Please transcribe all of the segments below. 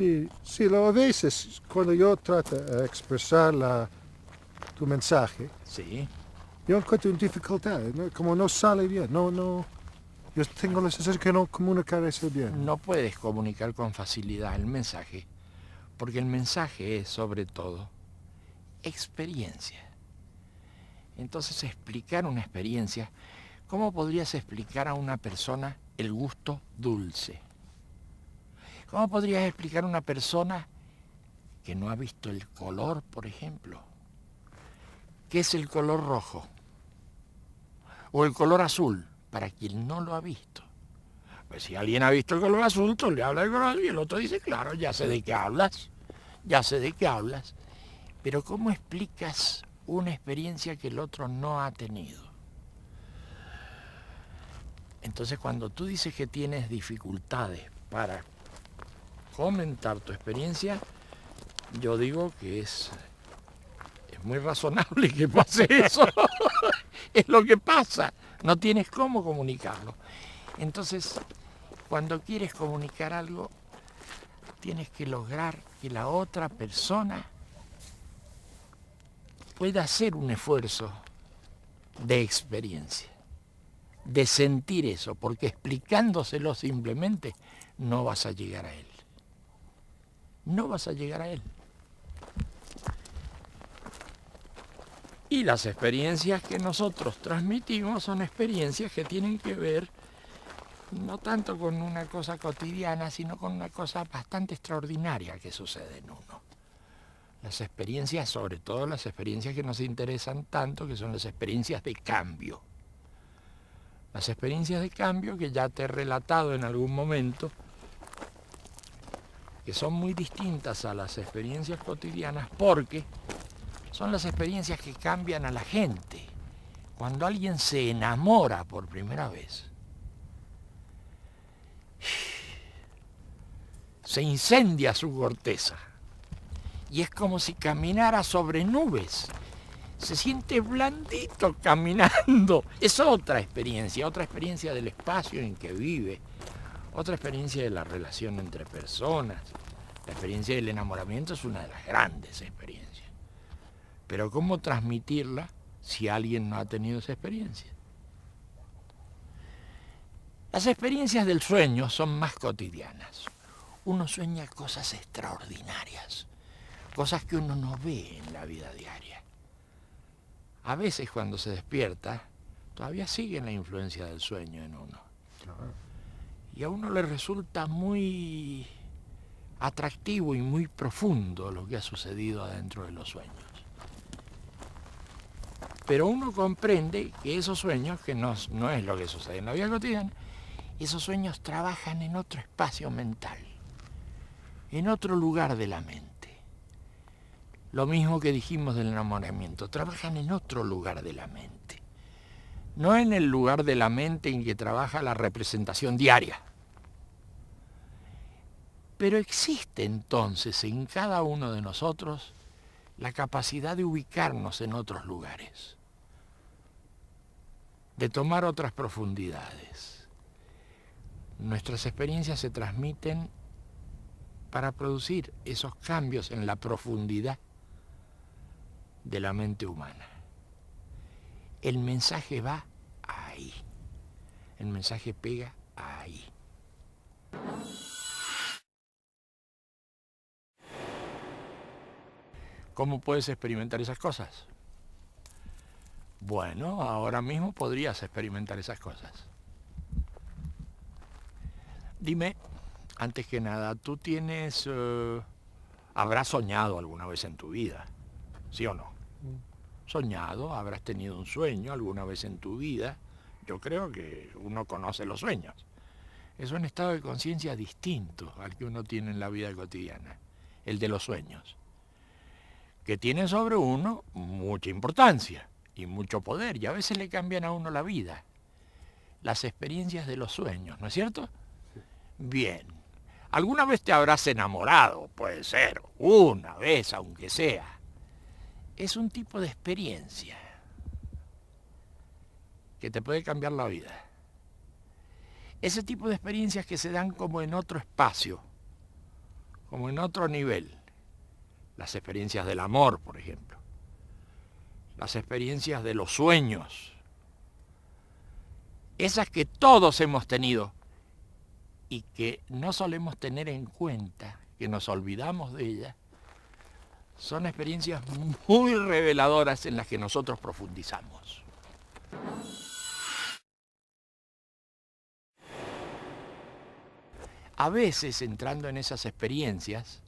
Sí, sí, a veces cuando yo trato de expresar tu mensaje, Sí. yo encuentro dificultades, ¿no? Como no sale bien, yo tengo la sensación que no comunicar eso bien. No puedes comunicar con facilidad el mensaje, porque el mensaje es, sobre todo, experiencia. Entonces, explicar una experiencia, ¿cómo podrías explicar a una persona el gusto dulce? ¿Cómo podrías explicar a una persona que no ha visto el color, por ejemplo? ¿Qué es el color rojo? O el color azul, para quien no lo ha visto. Pues si alguien ha visto el color azul, tú le hablas del color azul y el otro dice, claro, ya sé de qué hablas, ya sé de qué hablas. Pero ¿cómo explicas una experiencia que el otro no ha tenido? Entonces, cuando tú dices que tienes dificultades para comentar tu experiencia, yo digo que es muy razonable que pase eso. Es lo que pasa. No tienes cómo comunicarlo. Entonces, cuando quieres comunicar algo, tienes que lograr que la otra persona pueda hacer un esfuerzo de experiencia, de sentir eso, porque explicándoselo simplemente no vas a llegar a él. No vas a llegar a él. Y las experiencias que nosotros transmitimos son experiencias que tienen que ver no tanto con una cosa cotidiana, sino con una cosa bastante extraordinaria que sucede en uno. Las experiencias, sobre todo las experiencias que nos interesan tanto, que son las experiencias de cambio. Las experiencias de cambio que ya te he relatado en algún momento, que son muy distintas a las experiencias cotidianas porque son las experiencias que cambian a la gente. Cuando alguien se enamora por primera vez, se incendia su corteza y es como si caminara sobre nubes. Se siente blandito caminando. Es otra experiencia del espacio en que vive, otra experiencia de la relación entre personas. La experiencia del enamoramiento es una de las grandes experiencias. Pero ¿cómo transmitirla si alguien no ha tenido esa experiencia? Las experiencias del sueño son más cotidianas. uno sueña cosas extraordinarias, cosas que uno no ve en la vida diaria. A veces cuando se despierta, todavía sigue la influencia del sueño en uno. Y a uno le resulta muy atractivo y muy profundo lo que ha sucedido adentro de los sueños. Pero uno comprende que esos sueños, que no es lo que sucede en la vida cotidiana, esos sueños trabajan en otro espacio mental, en otro lugar de la mente. Lo mismo que dijimos del enamoramiento, trabajan en otro lugar de la mente. No en el lugar de la mente en que trabaja la representación diaria. Pero existe entonces en cada uno de nosotros la capacidad de ubicarnos en otros lugares, de tomar otras profundidades. Nuestras experiencias se transmiten para producir esos cambios en la profundidad de la mente humana. El mensaje va ahí. El mensaje pega ahí. ¿Cómo puedes experimentar esas cosas? Bueno, ahora mismo podrías experimentar esas cosas. Dime, antes que nada, ¿tú habrás soñado alguna vez en tu vida? ¿Sí o no? Soñado, habrás tenido un sueño alguna vez en tu vida. Yo creo que uno conoce los sueños. Es un estado de conciencia distinto al que uno tiene en la vida cotidiana, el de los sueños, que tienen sobre uno mucha importancia y mucho poder, y a veces le cambian a uno la vida. Las experiencias de los sueños, ¿no es cierto? Bien. ¿Alguna vez te habrás enamorado? Puede ser, una vez, aunque sea. Es un tipo de experiencia que te puede cambiar la vida. Ese tipo de experiencias que se dan como en otro espacio, como en otro nivel. Las experiencias del amor, por ejemplo. Las experiencias de los sueños. Esas que todos hemos tenido y que no solemos tener en cuenta, que nos olvidamos de ellas, son experiencias muy reveladoras en las que nosotros profundizamos. A veces, entrando en esas experiencias,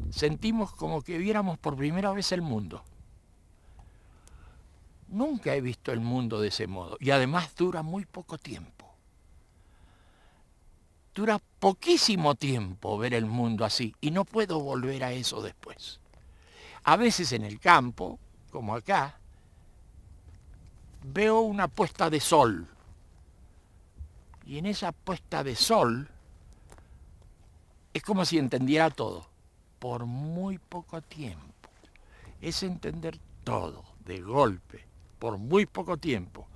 sentimos como que viéramos por primera vez el mundo. Nunca he visto el mundo de ese modo, y además dura muy poco tiempo. Dura poquísimo tiempo ver el mundo así, y no puedo volver a eso después. A veces en el campo, como acá, veo una puesta de sol. Y en esa puesta de sol es como si entendiera todo, por muy poco tiempo. Es entender todo, de golpe, por muy poco tiempo.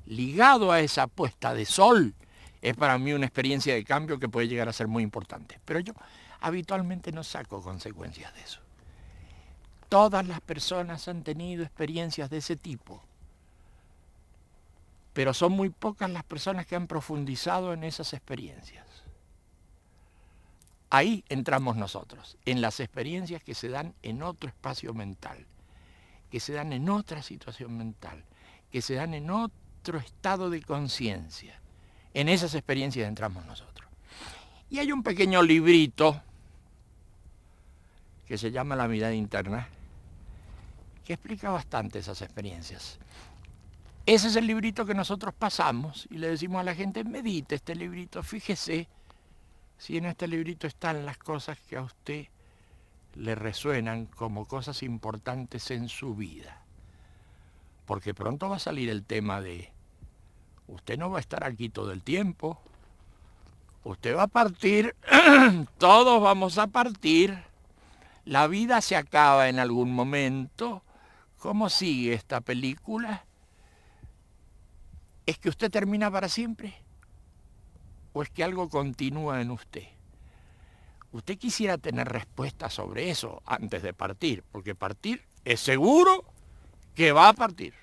Ligado a esa puesta de sol, es para mí una experiencia de cambio que puede llegar a ser muy importante. Pero yo habitualmente no saco consecuencias de eso. Todas las personas han tenido experiencias de ese tipo, pero son muy pocas las personas que han profundizado en esas experiencias. Ahí entramos nosotros, en las experiencias que se dan en otro espacio mental, que se dan en otra situación mental, que se dan en otro estado de conciencia. En esas experiencias entramos nosotros. Y hay un pequeño librito que se llama La mirada interna, que explica bastante esas experiencias. Ese es el librito que nosotros pasamos y le decimos a la gente, medite este librito, fíjese si en este librito están las cosas que a usted le resuenan como cosas importantes en su vida. Porque pronto va a salir el tema de, usted no va a estar aquí todo el tiempo, usted va a partir, todos vamos a partir, la vida se acaba en algún momento. ¿Cómo sigue esta película? ¿Es que usted termina para siempre? ¿O es que algo continúa en usted? Usted quisiera tener respuestas sobre eso antes de partir, porque partir es seguro que va a partir.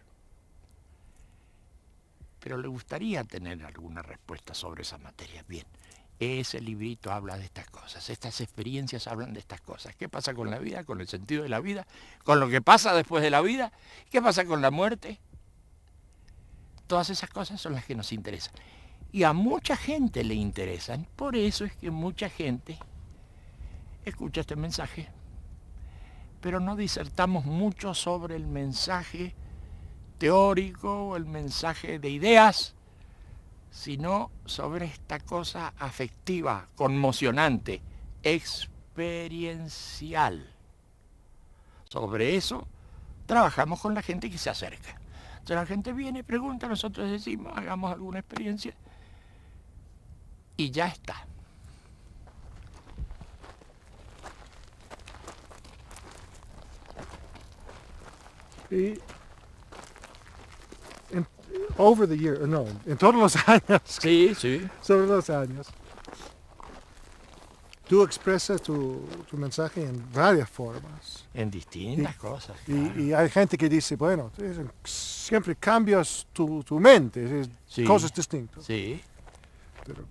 Pero le gustaría tener alguna respuesta sobre esa materia. Bien, Ese librito habla de estas cosas, estas experiencias hablan de estas cosas. ¿Qué pasa con la vida, con el sentido de la vida, con lo que pasa después de la vida? ¿Qué pasa con la muerte? Todas esas cosas son las que nos interesan. Y a mucha gente le interesan, por eso es que mucha gente escucha este mensaje. Pero no disertamos mucho sobre el mensaje teórico o el mensaje de ideas, sino sobre esta cosa afectiva, conmocionante, experiencial. Sobre eso trabajamos con la gente que se acerca. Entonces la gente viene, pregunta, nosotros decimos, hagamos alguna experiencia y ya está. Y over the year, no, en todos los años, Sí, sí. sobre los años, tú expresas tu mensaje en varias formas. En distintas cosas. Y, Claro. y hay gente que dice, bueno, siempre cambias tu mente, Sí. cosas distintas. Sí.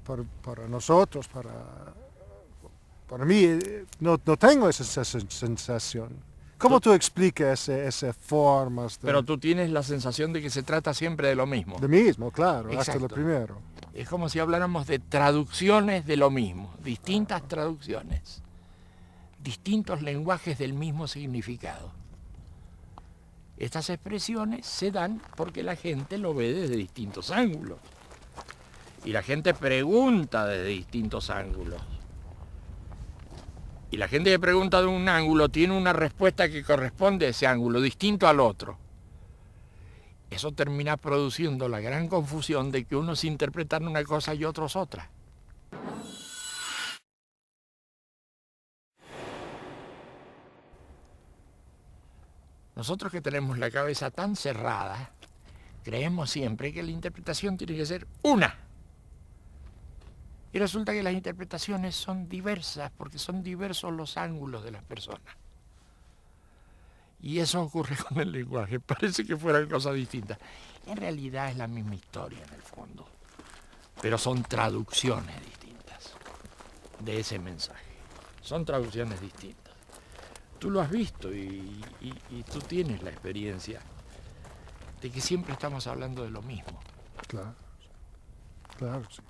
Pero para nosotros, para mí, no tengo esa sensación. ¿Cómo tú explicas esas formas Pero tú tienes la sensación de que se trata siempre de lo mismo. de mismo, claro, hasta Exacto. lo primero? Es como si habláramos de traducciones de lo mismo, distintas traducciones, distintos lenguajes del mismo significado. Estas expresiones se dan porque la gente lo ve desde distintos ángulos. Y la gente pregunta desde distintos ángulos. Y la gente que pregunta de un ángulo tiene una respuesta que corresponde a ese ángulo, distinto al otro. Eso termina produciendo la gran confusión de que unos interpretan una cosa y otros otra. Nosotros que tenemos la cabeza tan cerrada, creemos siempre que la interpretación tiene que ser una. Y resulta que las interpretaciones son diversas, porque son diversos los ángulos de las personas. Y eso ocurre con el lenguaje, parece que fueran cosas distintas. En realidad es la misma historia en el fondo, pero son traducciones distintas de ese mensaje. Son traducciones distintas. Tú lo has visto y tú tienes la experiencia de que siempre estamos hablando de lo mismo. Claro, claro, sí.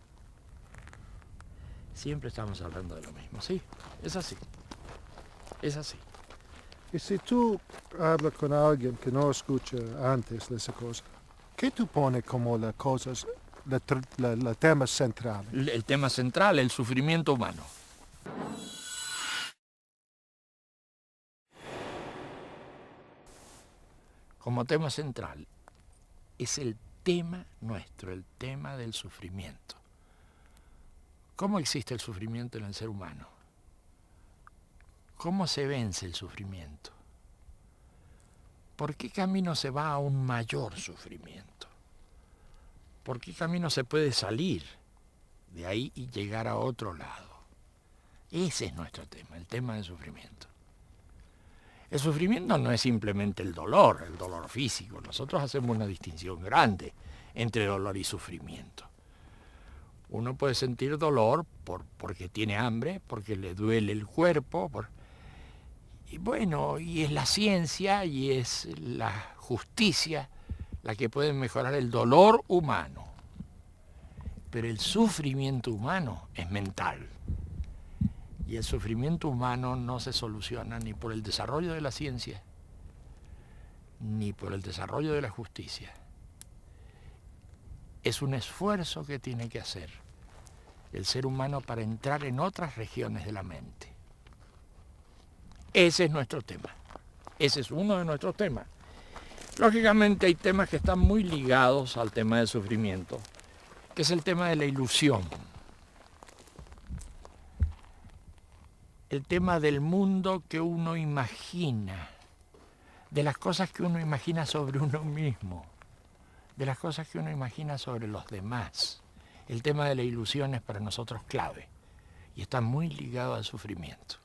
Siempre estamos hablando de lo mismo, sí, es así. Es así. Y si tú hablas con alguien que no escucha antes de esa cosa, ¿qué tú pones como las cosas, la tema central? El tema central, el sufrimiento humano. Como tema central es el tema nuestro, el tema del sufrimiento. ¿Cómo existe el sufrimiento en el ser humano? ¿Cómo se vence el sufrimiento? ¿Por qué camino se va a un mayor sufrimiento? ¿Por qué camino se puede salir de ahí y llegar a otro lado? Ese es nuestro tema, el tema del sufrimiento. El sufrimiento no es simplemente el dolor físico. Nosotros hacemos una distinción grande entre dolor y sufrimiento. Uno puede sentir dolor porque tiene hambre, porque le duele el cuerpo, y bueno, y es la ciencia y es la justicia la que puede mejorar el dolor humano. Pero el sufrimiento humano es mental. Y el sufrimiento humano no se soluciona ni por el desarrollo de la ciencia, ni por el desarrollo de la justicia. Es un esfuerzo que tiene que hacer el ser humano para entrar en otras regiones de la mente. Ese es nuestro tema. Ese es uno de nuestros temas. Lógicamente hay temas que están muy ligados al tema del sufrimiento, que es el tema de la ilusión. El tema del mundo que uno imagina, de las cosas que uno imagina sobre uno mismo, de las cosas que uno imagina sobre los demás. El tema de la ilusión es para nosotros clave y está muy ligado al sufrimiento.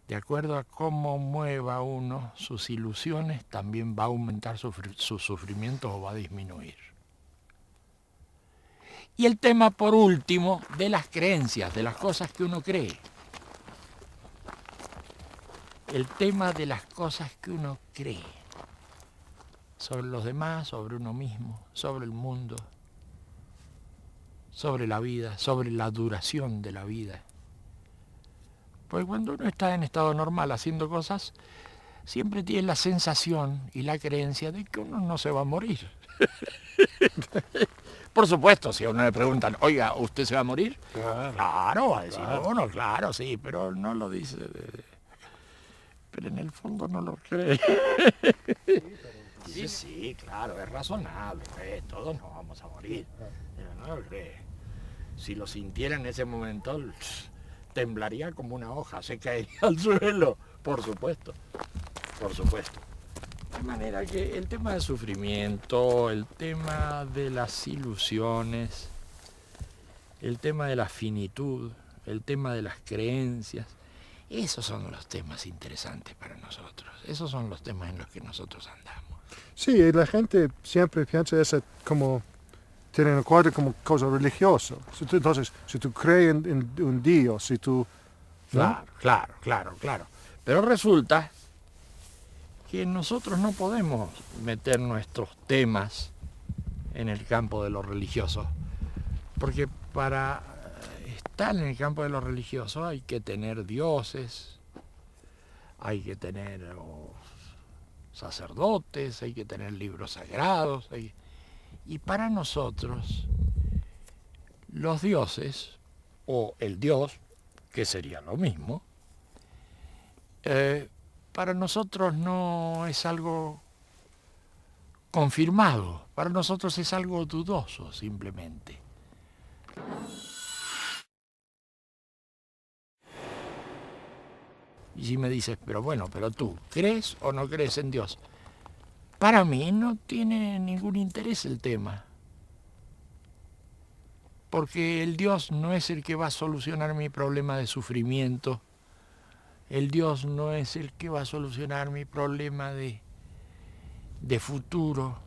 De acuerdo a cómo mueva uno sus ilusiones, también va a aumentar sus sufrimientos o va a disminuir. Y el tema, por último, de las creencias, de las cosas que uno cree. El tema de las cosas que uno cree. Sobre los demás, sobre uno mismo, sobre el mundo, sobre la vida, sobre la duración de la vida. Porque cuando uno está en estado normal haciendo cosas, siempre tiene la sensación y la creencia de que uno no se va a morir. Por supuesto, si a uno le preguntan, oiga, ¿usted se va a morir? Claro, va a decir uno, claro, sí, pero no lo dice. Pero en el fondo no lo cree. Sí, claro, es razonable, todos nos vamos a morir, pero no lo cree. Si lo sintiera en ese momento, temblaría como una hoja, se caería al suelo, por supuesto, por supuesto. De manera que el tema del sufrimiento, el tema de las ilusiones, el tema de la finitud, el tema de las creencias, esos son los temas interesantes para nosotros, esos son los temas en los que nosotros andamos. Sí, y la gente siempre piensa eso como, tiene en cuenta como cosa religiosa. Entonces, si tú crees en un Dios, si tú... ¿no? Claro. Pero resulta que nosotros no podemos meter nuestros temas en el campo de lo religioso, porque para estar en el campo de lo religioso hay que tener dioses, hay que tener sacerdotes, hay que tener libros sagrados, y para nosotros los dioses, o el Dios, que sería lo mismo, para nosotros no es algo confirmado, para nosotros es algo dudoso simplemente. Y si me dices, pero tú, ¿crees o no crees en Dios? Para mí no tiene ningún interés el tema. Porque el Dios no es el que va a solucionar mi problema de sufrimiento. El Dios no es el que va a solucionar mi problema de futuro.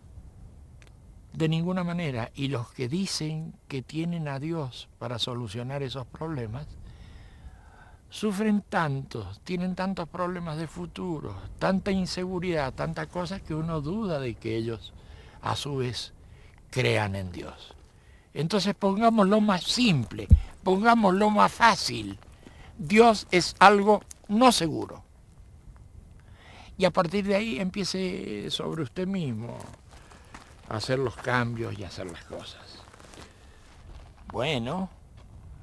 De ninguna manera. Y los que dicen que tienen a Dios para solucionar esos problemas, sufren tanto, tienen tantos problemas de futuro, tanta inseguridad, tantas cosas que uno duda de que ellos a su vez crean en Dios. Entonces pongámoslo más simple, pongámoslo más fácil. Dios es algo no seguro. Y a partir de ahí empiece sobre usted mismo a hacer los cambios y a hacer las cosas. Bueno,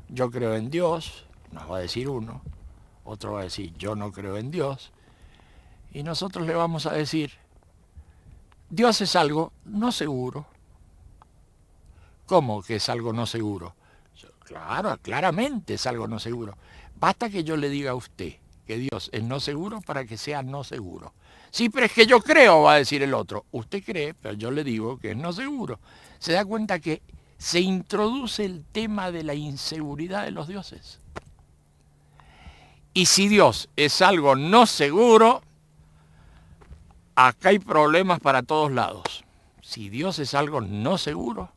yo creo en Dios, nos va a decir uno, otro va a decir yo no creo en Dios, y nosotros le vamos a decir, Dios es algo no seguro. ¿Cómo que es algo no seguro? Claro, claramente es algo no seguro. Basta que yo le diga a usted que Dios es no seguro para que sea no seguro. Sí, pero es que yo creo, va a decir el otro. Usted cree, pero yo le digo que es no seguro. Se da cuenta que se introduce el tema de la inseguridad de los dioses. Y si Dios es algo no seguro, acá hay problemas para todos lados. Si Dios es algo no seguro,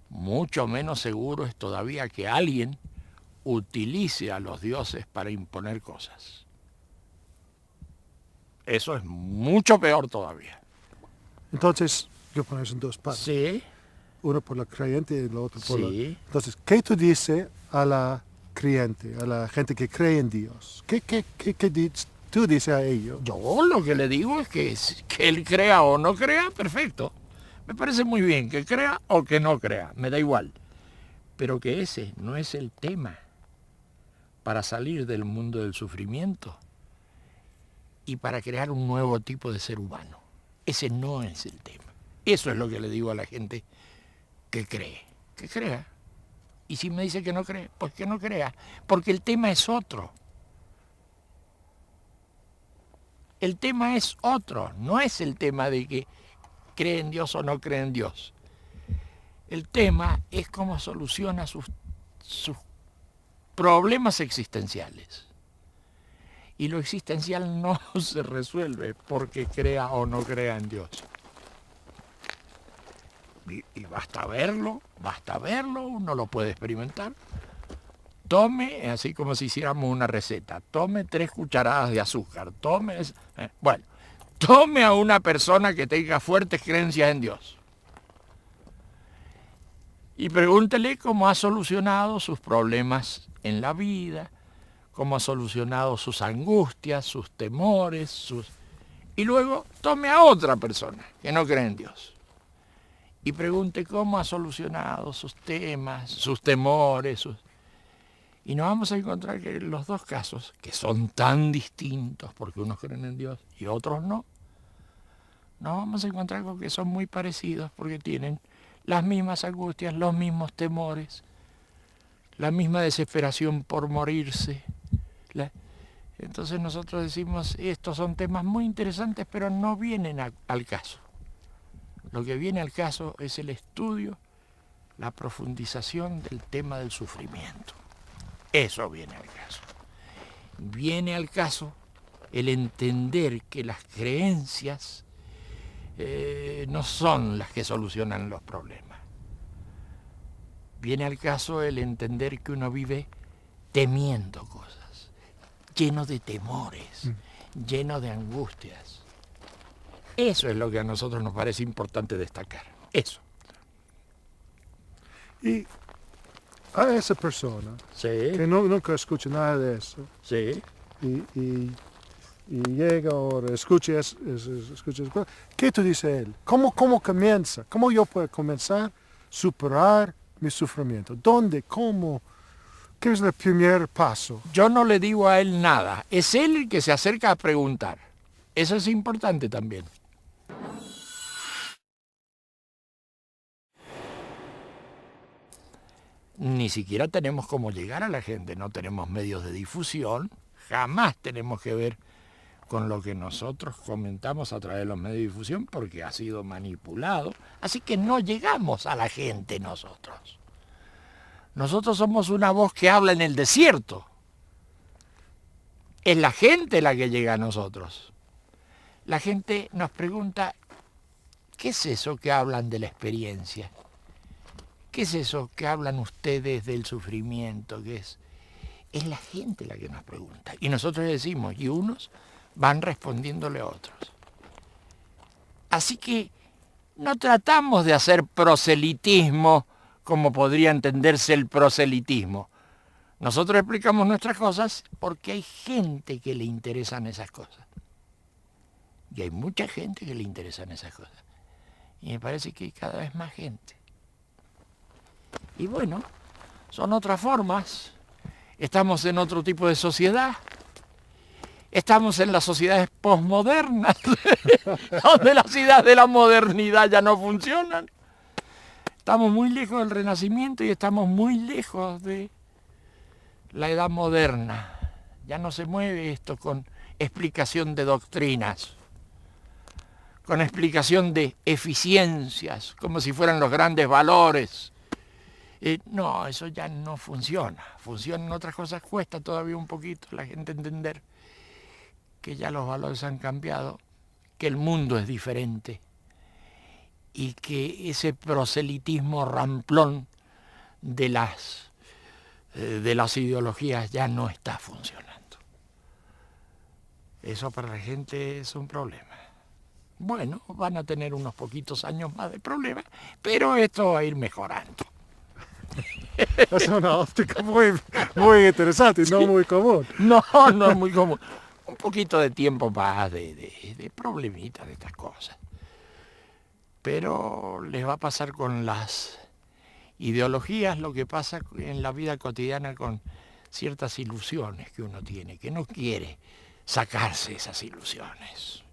mucho menos seguro es todavía que alguien utilice a los dioses para imponer cosas. Eso es mucho peor todavía. Entonces, yo pongo eso en dos partes. Sí. Uno por la creyente y el otro por Sí. la... Entonces, ¿qué tú dices a la creyente, a la gente que cree en Dios? ¿Qué tú dices a ellos? Yo lo que le digo es que él crea o no crea, perfecto. Me parece muy bien que crea o que no crea, me da igual. Pero que ese no es el tema para salir del mundo del sufrimiento y para crear un nuevo tipo de ser humano. Ese no es el tema. Eso es lo que le digo a la gente que cree. Que crea. Y si me dice que no cree, pues que no crea. Porque el tema es otro. El tema es otro. No es el tema de que cree en Dios o no cree en Dios. El tema es cómo soluciona sus problemas existenciales. Y lo existencial no se resuelve porque crea o no crea en Dios. Y basta verlo, uno lo puede experimentar. Tome, así como si hiciéramos una receta, tome 3 cucharadas de azúcar, bueno, tome a una persona que tenga fuertes creencias en Dios y pregúntele cómo ha solucionado sus problemas en la vida, cómo ha solucionado sus angustias, sus temores, y luego tome a otra persona que no cree en Dios y pregunte cómo ha solucionado sus temas, sus temores, y nos vamos a encontrar que los dos casos, que son tan distintos porque unos creen en Dios y otros no, nos vamos a encontrar con que son muy parecidos porque tienen las mismas angustias, los mismos temores, la misma desesperación por morirse. Entonces nosotros decimos, estos son temas muy interesantes, pero no vienen al caso. Lo que viene al caso es el estudio, la profundización del tema del sufrimiento. Eso viene al caso. Viene al caso el entender que las creencias no son las que solucionan los problemas. Viene al caso el entender que uno vive temiendo cosas, lleno de temores, lleno de angustias. Eso es lo que a nosotros nos parece importante destacar. Eso. Y a esa persona Sí, que nunca escucha nada de eso sí. y llega ahora, escucha eso, ¿qué tú dices a él? ¿Cómo comienza? ¿Cómo yo puedo comenzar a superar mi sufrimiento? ¿Dónde? ¿Cómo? ¿Qué es el primer paso? Yo no le digo a él nada. Es él el que se acerca a preguntar. Eso es importante también. Ni siquiera tenemos cómo llegar a la gente, no tenemos medios de difusión, jamás tenemos que ver con lo que nosotros comentamos a través de los medios de difusión porque ha sido manipulado, así que no llegamos a la gente nosotros. Nosotros somos una voz que habla en el desierto. Es la gente la que llega a nosotros. La gente nos pregunta, ¿qué es eso que hablan de la experiencia? ¿Qué es eso que hablan ustedes del sufrimiento? ¿Qué es? Es la gente la que nos pregunta. Y nosotros decimos, y unos van respondiéndole a otros. Así que no tratamos de hacer proselitismo como podría entenderse el proselitismo. Nosotros explicamos nuestras cosas porque hay gente que le interesan esas cosas. Y hay mucha gente que le interesan esas cosas. Y me parece que hay cada vez más gente. Y bueno, son otras formas. Estamos en otro tipo de sociedad. Estamos en las sociedades posmodernas, donde las ideas de la modernidad ya no funcionan. Estamos muy lejos del Renacimiento y estamos muy lejos de la edad moderna. Ya no se mueve esto con explicación de doctrinas, con explicación de eficiencias, como si fueran los grandes valores. No, eso ya no funciona. Funcionan otras cosas, cuesta todavía un poquito la gente entender que ya los valores han cambiado, que el mundo es diferente y que ese proselitismo ramplón de las ideologías ya no está funcionando. Eso para la gente es un problema. Bueno, van a tener unos poquitos años más de problemas, pero esto va a ir mejorando. Es una óptica muy interesante y no muy común. No es muy común. Un poquito de tiempo más de problemitas de estas cosas. Pero les va a pasar con las ideologías lo que pasa en la vida cotidiana con ciertas ilusiones que uno tiene, que no quiere sacarse esas ilusiones.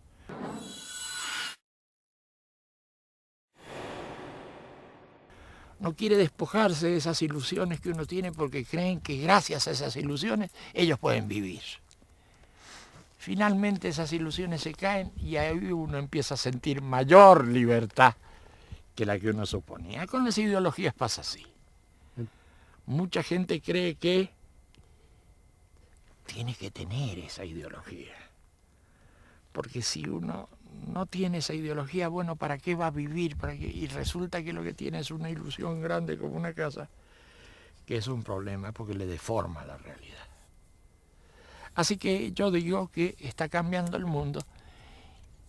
No quiere despojarse de esas ilusiones que uno tiene porque creen que gracias a esas ilusiones ellos pueden vivir. Finalmente esas ilusiones se caen y ahí uno empieza a sentir mayor libertad que la que uno suponía. Con las ideologías pasa así. Mucha gente cree que tiene que tener esa ideología. Porque si uno no tiene esa ideología, bueno, ¿para qué va a vivir? Y resulta que lo que tiene es una ilusión grande como una casa, que es un problema porque le deforma la realidad. Así que yo digo que está cambiando el mundo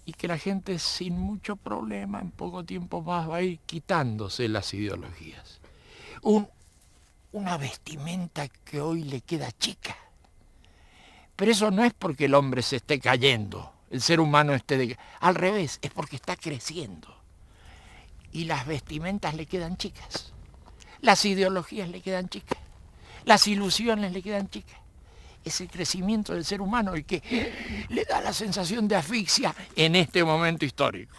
y que la gente sin mucho problema en poco tiempo más va a ir quitándose las ideologías. Una vestimenta que hoy le queda chica. Pero eso no es porque el hombre se esté cayendo, el ser humano al revés, es porque está creciendo. Y las vestimentas le quedan chicas, las ideologías le quedan chicas, las ilusiones le quedan chicas. Es el crecimiento del ser humano el que le da la sensación de asfixia en este momento histórico.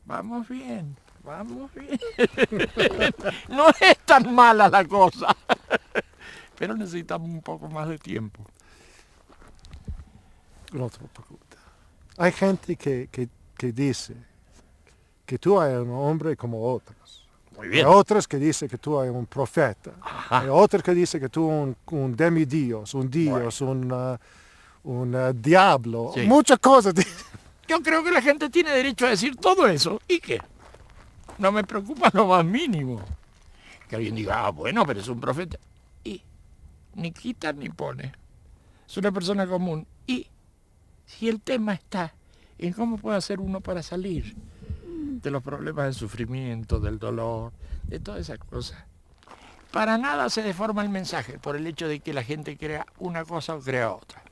Vamos bien, vamos bien. No es tan mala la cosa, pero necesitamos un poco más de tiempo. Otra pregunta. Hay gente que dice que tú eres un hombre como otros. Muy Hay bien. otros que dicen que tú eres un profeta. Ajá. Hay otros que dicen que tú eres un demidios, un dios, un diablo. Sí. Muchas cosas. Yo creo que la gente tiene derecho a decir todo eso. ¿Y qué? No me preocupa lo más mínimo. Que alguien diga, bueno, pero es un profeta. Y ni quita ni pone. Es una persona común. Y si el tema está en cómo puede hacer uno para salir de los problemas del sufrimiento, del dolor, de todas esas cosas. Para nada se deforma el mensaje por el hecho de que la gente crea una cosa o crea otra.